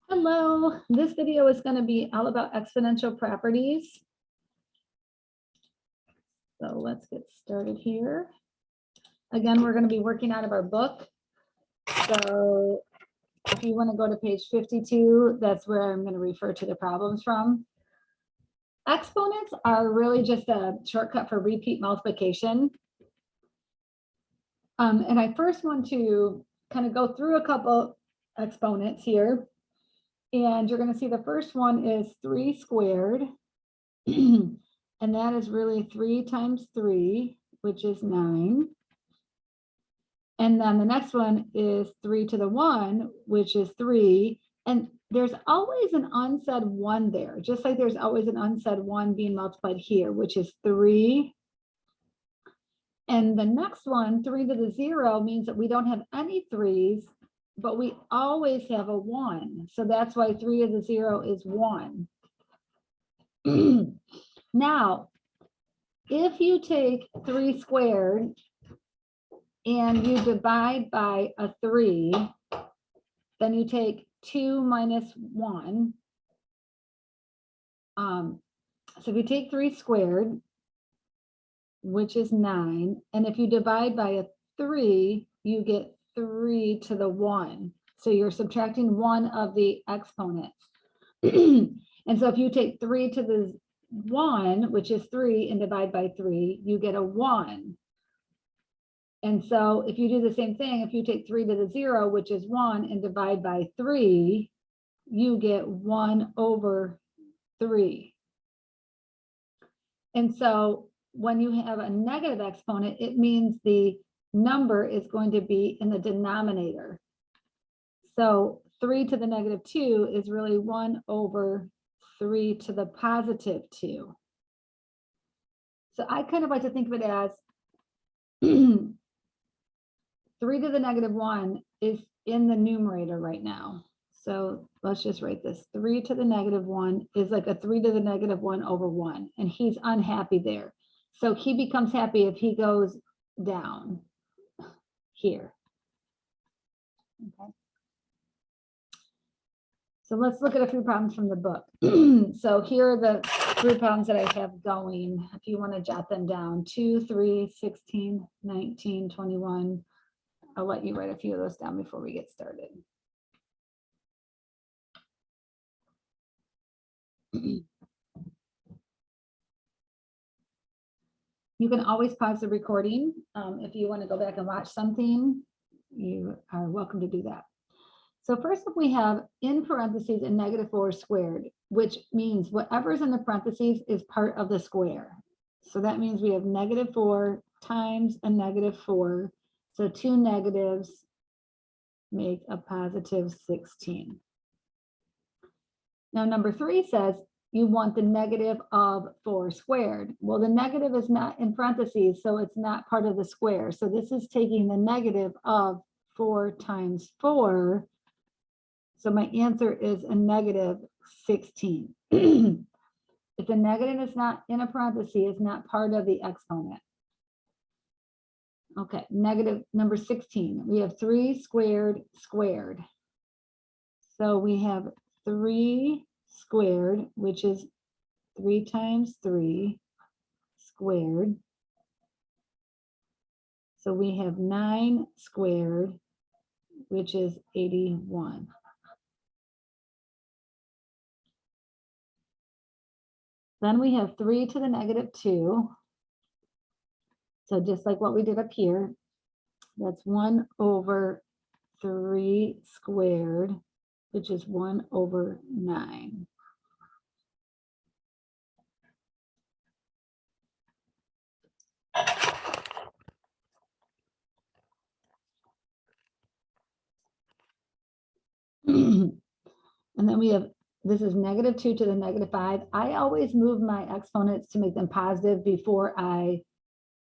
Hello, this video is going to be all about exponential properties. So let's get started here. Again, we're going to be working out of our book. So if you want to go to page 52, that's where I'm going to refer to the problems from. Exponents are really just a shortcut for repeat multiplication. And I first want to kind of go through a couple exponents here. And you're going to see the first one is 3 squared. And that is really 3 times 3, which is 9. And then the next one is 3 to the 1, which is 3. And there's always an unsaid 1 there, just like there's always an unsaid 1 being multiplied here, which is 3. And the next one, 3 to the 0, means that we don't have any 3s, but we always have a 1. So that's why 3 to the 0 is 1. Now, if you take 3 squared and you divide by a 3, then you take 2 minus 1. So if you take 3 squared, which is 9, and if you divide by a 3, you get 3 to the 1. So you're subtracting one of the exponents. And so if you take 3 to the 1, which is 3, and divide by 3, you get a 1. And so if you do the same thing, if you take 3 to the 0, which is 1, and divide by 3, you get 1 over 3. And so when you have a negative exponent, it means the number is going to be in the denominator. So 3 to the negative 2 is really 1 over 3 to the positive 2. So I kind of like to think of it as 3 to the negative 1 is in the numerator right now. So let's just write this. 3 to the negative 1 is like a 3 to the negative 1 over 1. And he's unhappy there. So he becomes happy if he goes down here. Okay. So let's look at a few problems from the book. So here are the 3 problems that I have going. If you want to jot them down, 2, 3, 16, 19, 21. I'll let you write a few of those down before we get started. You can always pause the recording. If you want to go back and watch something, you are welcome to do that. So first up, we have in parentheses a negative 4 squared, which means whatever's in the parentheses is part of the square. So that means we have negative 4 times a negative 4. So 2 negatives make a positive 16. Now, number 3 says you want the negative of 4 squared. Well, the negative is not in parentheses, so it's not part of the square. So this is taking the negative of 4 times 4. So my answer is a negative 16. If the negative is not in a parenthesis, it's not part of the exponent. Okay, negative number 16. We have 3 squared squared. So we have 3 squared, which is 3 times 3 squared. So we have 9 squared, which is 81. Then we have 3 to the negative 2. So just like what we did up here, that's 1 over 3 squared, which is 1 over 9. And then we have, this is negative 2 to the negative 5. I always move my exponents to make them positive before I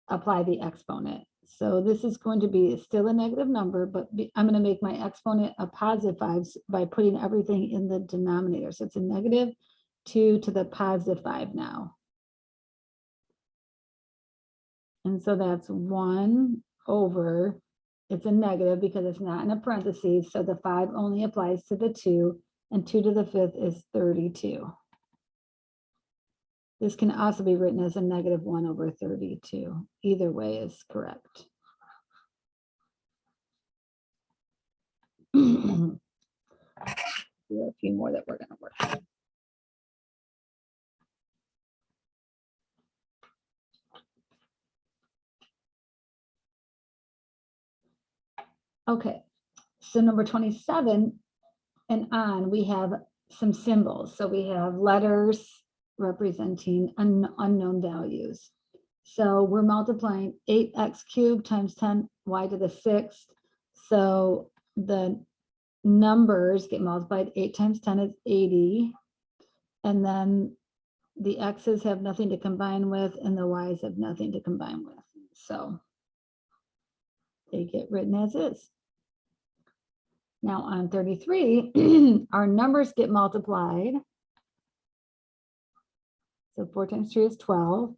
apply the exponent. So this is going to be still a negative number, but I'm going to make my exponent a positive 5 by putting everything in the denominator. So it's a negative 2 to the positive 5 now. And so that's 1 over, it's a negative because it's not in a parentheses. So the 5 only applies to the 2, and 2 to the 5th is 32. This can also be written as a negative 1 over 32. Either way is correct. There are a few more that we're going to work on. Okay, so number 27 and on, we have some symbols. So we have letters representing unknown values. So we're multiplying 8x cubed times 10y to the 6th. So the numbers get multiplied. 8 times 10 is 80. And then the x's have nothing to combine with, and the y's have nothing to combine with. So they get written as is. Now on 33, our numbers get multiplied. So 4 times 3 is 12.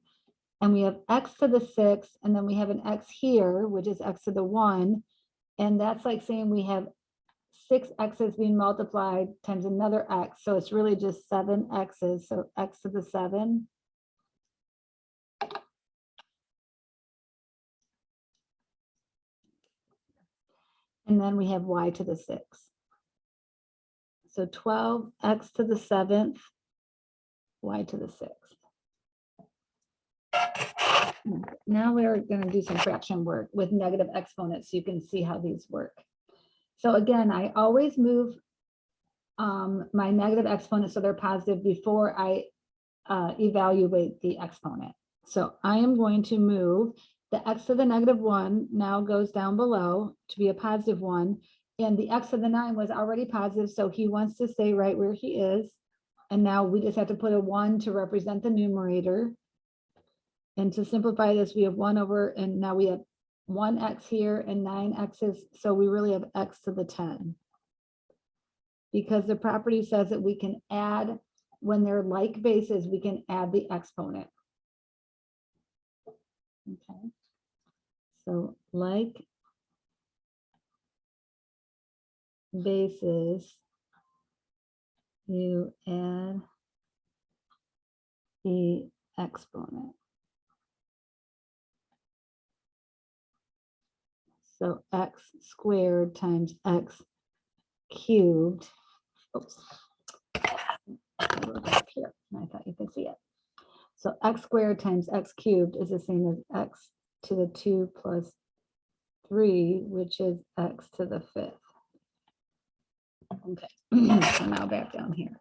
And we have x to the 6, and then we have an x here, which is x to the 1. And that's like saying we have 6 x's being multiplied times another x. So it's really just 7 x's. So x to the 7. And then we have y to the 6. So 12x to the 7th, y to the 6th. Now we're going to do some fraction work with negative exponents so you can see how these work. So again, I always move my negative exponents so they're positive before I evaluate the exponent. So I am going to move the x to the negative 1 now goes down below to be a positive 1. And the x to the 9 was already positive, so he wants to stay right where he is. And now we just have to put a 1 to represent the numerator. And to simplify this, we have 1 over, and now we have 1x here and 9 x's. So we really have x to the 10. Because the property says that we can add, when they're like bases, we can add the exponent. Okay. So like bases, you add the exponent. So x squared times x cubed. Oops. I wrote it up here, and I thought you could see it. So x squared times x cubed is the same as x to the 2 plus 3, which is x to the 5th. Okay, so now back down here.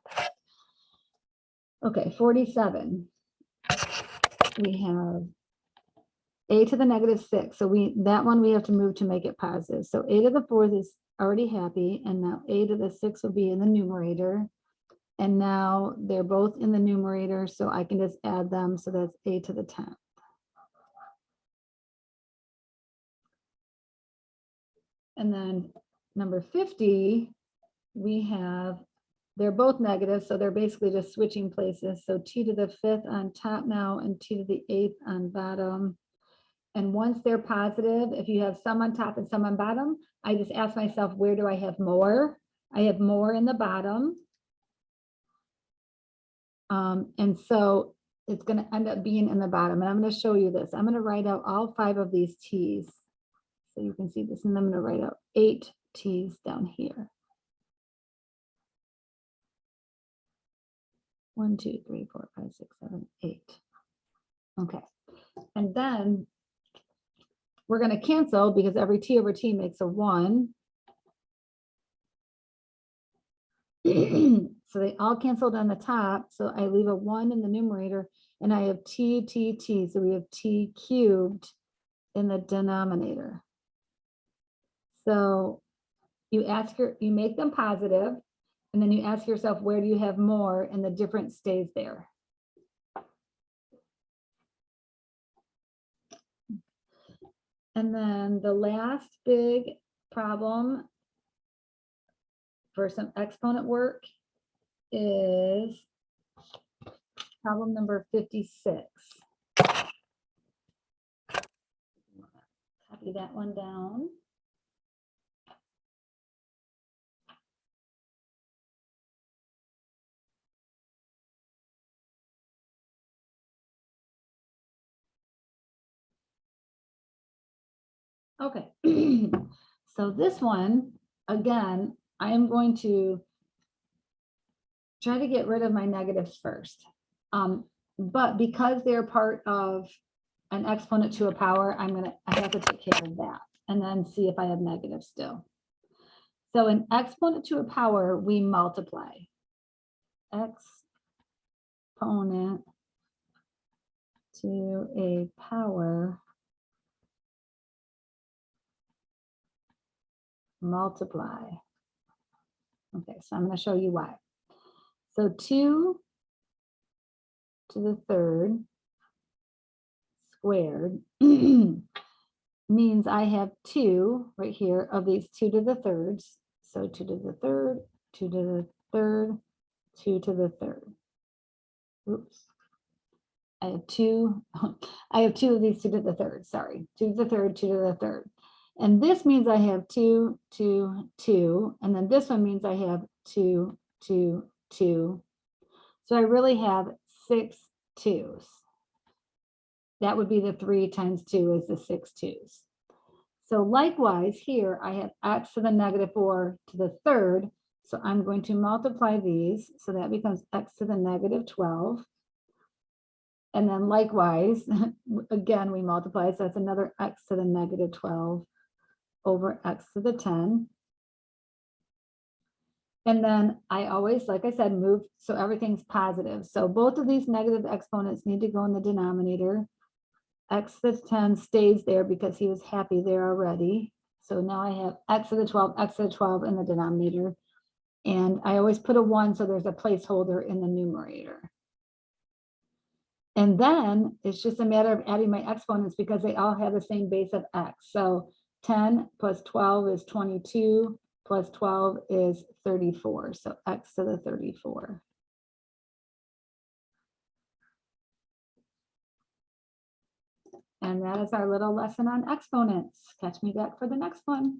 Okay, 47. We have a to the negative 6. So that one we have to move to make it positive. So a to the 4th is already happy, and now a to the 6 will be in the numerator. And now they're both in the numerator, so I can just add them. So that's a to the 10th. And then number 50, we have, they're both negative, so they're basically just switching places. So t to the 5th on top now and t to the 8th on bottom. And once they're positive, if you have some on top and some on bottom, I just ask myself, where do I have more? I have more in the bottom. And so it's going to end up being in the bottom. And I'm going to show you this. I'm going to write out all 5 of these t's. So you can see this, and I'm going to write out 8 t's down here. 1, 2, 3, 4, 5, 6, 7, 8. Okay. And then we're going to cancel because every t over t makes a 1. So they all canceled on the top. So I leave a 1 in the numerator, and I have t, t, t. So we have t cubed in the denominator. So you make them positive, and then you ask yourself, where do you have more? And the difference stays there. And then the last big problem for some exponent work is problem number 56. Copy that one down. Okay, so this one, again, I am going to try to get rid of my negatives first. But because they're part of an exponent to a power, I have to take care of that and then see if I have negatives still. So an exponent to a power, we multiply. Exponent to a power, multiply. Okay, so I'm going to show you why. So 2 to the third squared means I have 2 right here of these 2 to the thirds. So 2 to the third, 2 to the third, 2 to the third. Oops. I have two of these 2 to the third, sorry, 2 to the third, 2 to the third. And this means I have 2, 2, 2, and then this one means I have 2, 2, 2. So I really have 6 2s. That would be the 3 times 2 is the 6 2s. So likewise here, I have x to the negative 4 to the third. So I'm going to multiply these. So that becomes x to the negative 12. And then likewise, again, we multiply. So that's another x to the negative 12 over x to the 10. And then I always, like I said, move so everything's positive. So both of these negative exponents need to go in the denominator. X to the 10 stays there because he was happy there already. So now I have x to the 12, x to the 12 in the denominator. And I always put a 1 so there's a placeholder in the numerator. And then it's just a matter of adding my exponents because they all have the same base of x. So 10 plus 12 is 22, plus 12 is 34. So x to the 34. And that is our little lesson on exponents. Catch me back for the next one.